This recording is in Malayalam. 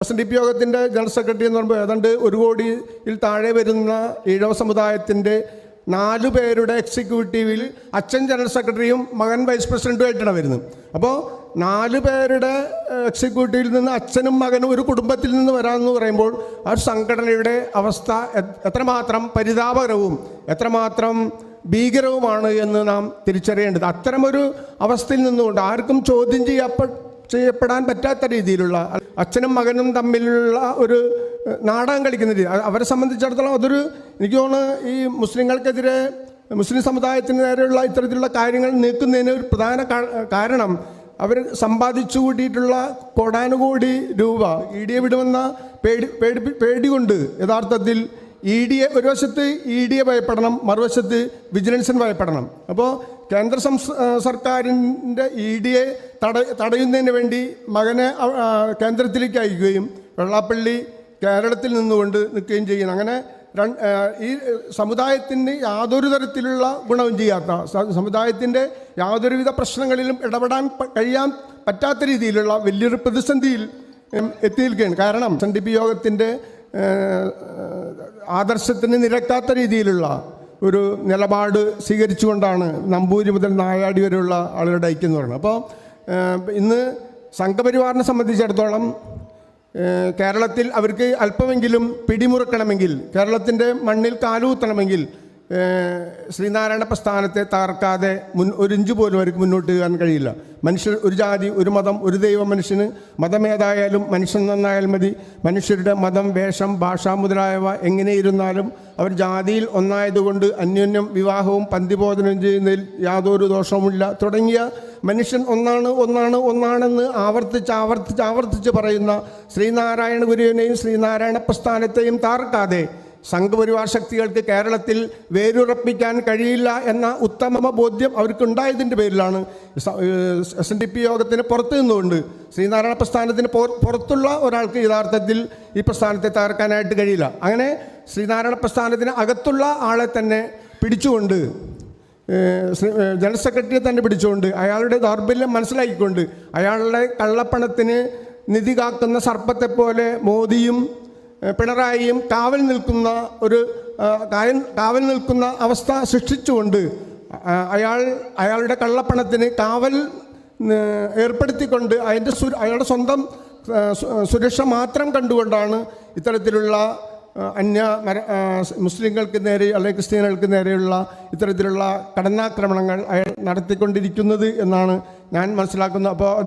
SNDP യോഗത്തിൻ്റെ ജനറൽ സെക്രട്ടറി എന്ന് പറയുമ്പോൾ ഏതാണ്ട് 1 കോടിയിൽ താഴെ വരുന്ന ഈഴവ സമുദായത്തിൻ്റെ 4 പേരുടെ എക്സിക്യൂട്ടീവിൽ അച്ഛൻ ജനറൽ സെക്രട്ടറിയും മകൻ വൈസ് പ്രസിഡൻറ്റുമായിട്ടാണ് വരുന്നത്. അപ്പോൾ 4 പേരുടെ എക്സിക്യൂട്ടീവിൽ നിന്ന് അച്ഛനും മകനും ഒരു കുടുംബത്തിൽ നിന്ന് വരാമെന്ന് പറയുമ്പോൾ ആ ഒരു സംഘടനയുടെ അവസ്ഥ എത്രമാത്രം പരിതാപകരവും എത്രമാത്രം ഭീകരവുമാണ് എന്ന് നാം തിരിച്ചറിയേണ്ടത്. അത്തരമൊരു അവസ്ഥയിൽ നിന്നുകൊണ്ട് ആർക്കും ചോദ്യം ചെയ്യപ്പെടാൻ പറ്റാത്ത രീതിയിലുള്ള അച്ഛനും മകനും തമ്മിലുള്ള ഒരു നാടകം കളിക്കുന്ന രീതി അവരെ സംബന്ധിച്ചിടത്തോളം അതൊരു എനിക്ക് തോന്നുന്നു ഈ മുസ്ലിങ്ങൾക്കെതിരെ മുസ്ലിം സമുദായത്തിന് നേരെയുള്ള ഇത്തരത്തിലുള്ള കാര്യങ്ങൾ നീക്കുന്നതിന് ഒരു പ്രധാന കാരണം അവർ സമ്പാദിച്ചു കൂട്ടിയിട്ടുള്ള കോടാനുകോടി രൂപ ED വിടുമെന്ന പേടി കൊണ്ട് യഥാർത്ഥത്തിൽ ED ഒരു വശത്ത് ED ഭയപ്പെടണം, മറുവശത്ത് വിജിലൻസിന് ഭയപ്പെടണം. അപ്പോൾ കേന്ദ്ര സർക്കാരിൻ്റെ ED തടയുന്നതിന് വേണ്ടി മകനെ കേന്ദ്രത്തിലേക്ക് അയക്കുകയും വെള്ളാപ്പള്ളി കേരളത്തിൽ നിന്നുകൊണ്ട് നിൽക്കുകയും ചെയ്യുന്നു. അങ്ങനെ ഈ സമുദായത്തിന് യാതൊരു തരത്തിലുള്ള ഗുണവും ചെയ്യാത്ത, സമുദായത്തിൻ്റെ യാതൊരുവിധ പ്രശ്നങ്ങളിലും ഇടപെടാൻ കഴിയാൻ പറ്റാത്ത രീതിയിലുള്ള വലിയൊരു പ്രതിസന്ധിയിൽ എത്തി നിൽക്കുകയാണ്. കാരണം SNDP യോഗത്തിൻ്റെ ആദർശത്തിന് നിരക്കാത്ത രീതിയിലുള്ള ഒരു നിലപാട് സ്വീകരിച്ചുകൊണ്ടാണ് നമ്പൂരി മുതൽ നായാടി വരെയുള്ള ആളുകളുടെ ഐക്യം എന്ന് പറയുന്നത്. അപ്പോൾ ഇന്ന് സംഘപരിവാറിനെ സംബന്ധിച്ചിടത്തോളം കേരളത്തിൽ അവർക്ക് അല്പമെങ്കിലും പിടിമുറുക്കണമെങ്കിൽ, കേരളത്തിൻ്റെ മണ്ണിൽ കാലുകുത്തണമെങ്കിൽ ശ്രീനാരായണ പ്രസ്ഥാനത്തെ തകർക്കാതെ ഒരു ഇഞ്ച് പോലും അവർക്ക് മുന്നോട്ട് പോകാൻ കഴിയില്ല. മനുഷ്യർ ഒരു ജാതി, ഒരു മതം, ഒരു ദൈവം, മനുഷ്യന് മതമേതായാലും മനുഷ്യൻ നന്നായാൽ മതി. മനുഷ്യരുടെ മതം, വേഷം, ഭാഷ മുതലായവ എങ്ങനെയിരുന്നാലും അവർ ജാതിയിൽ ഒന്നായതുകൊണ്ട് അന്യോന്യം വിവാഹവും പന്തിബോധനം ചെയ്യുന്നതിൽ യാതൊരു ദോഷവുമില്ല തുടങ്ങിയ മനുഷ്യൻ ഒന്നാണെന്ന് ആവർത്തിച്ച് പറയുന്ന ശ്രീനാരായണ ഗുരുവിനെയും ശ്രീനാരായണ പ്രസ്ഥാനത്തെയും തകർക്കാതെ സംഘപരിവാർ ശക്തികൾക്ക് കേരളത്തിൽ വേരുറപ്പിക്കാൻ കഴിയില്ല എന്ന ഉത്തമ ബോധ്യം അവർക്കുണ്ടായതിൻ്റെ പേരിലാണ് SNDP യോഗത്തിന് പുറത്തു നിന്നുകൊണ്ട് ശ്രീനാരായണ പ്രസ്ഥാനത്തിന് പുറത്തുള്ള ഒരാൾക്ക് യഥാർത്ഥത്തിൽ ഈ പ്രസ്ഥാനത്തെ തകർക്കാനായിട്ട് കഴിയില്ല. അങ്ങനെ ശ്രീനാരായണ പ്രസ്ഥാനത്തിന് അകത്തുള്ള ആളെ തന്നെ പിടിച്ചുകൊണ്ട്, ജനറൽ സെക്രട്ടറിയെ തന്നെ പിടിച്ചുകൊണ്ട്, അയാളുടെ ദൗർബല്യം മനസ്സിലാക്കിക്കൊണ്ട് അയാളുടെ കള്ളപ്പണത്തിന് നിധി കാക്കുന്ന സർപ്പത്തെപ്പോലെ മോദിയും പിണറായിയും കാവൽ നിൽക്കുന്ന അവസ്ഥ സൃഷ്ടിച്ചുകൊണ്ട് അയാളുടെ കള്ളപ്പണത്തിന് കാവൽ ഏർപ്പെടുത്തിക്കൊണ്ട് അയാളുടെ സ്വന്തം സുരക്ഷ മാത്രം കണ്ടുകൊണ്ടാണ് ഇത്തരത്തിലുള്ള മുസ്ലിങ്ങൾക്ക് നേരെ അല്ലെങ്കിൽ ക്രിസ്ത്യാനികൾക്ക് നേരെയുള്ള ഇത്തരത്തിലുള്ള കടന്നാക്രമണങ്ങൾ അയാൾ നടത്തിക്കൊണ്ടിരിക്കുന്നത് എന്നാണ് ഞാൻ മനസ്സിലാക്കുന്നത്. അപ്പോൾ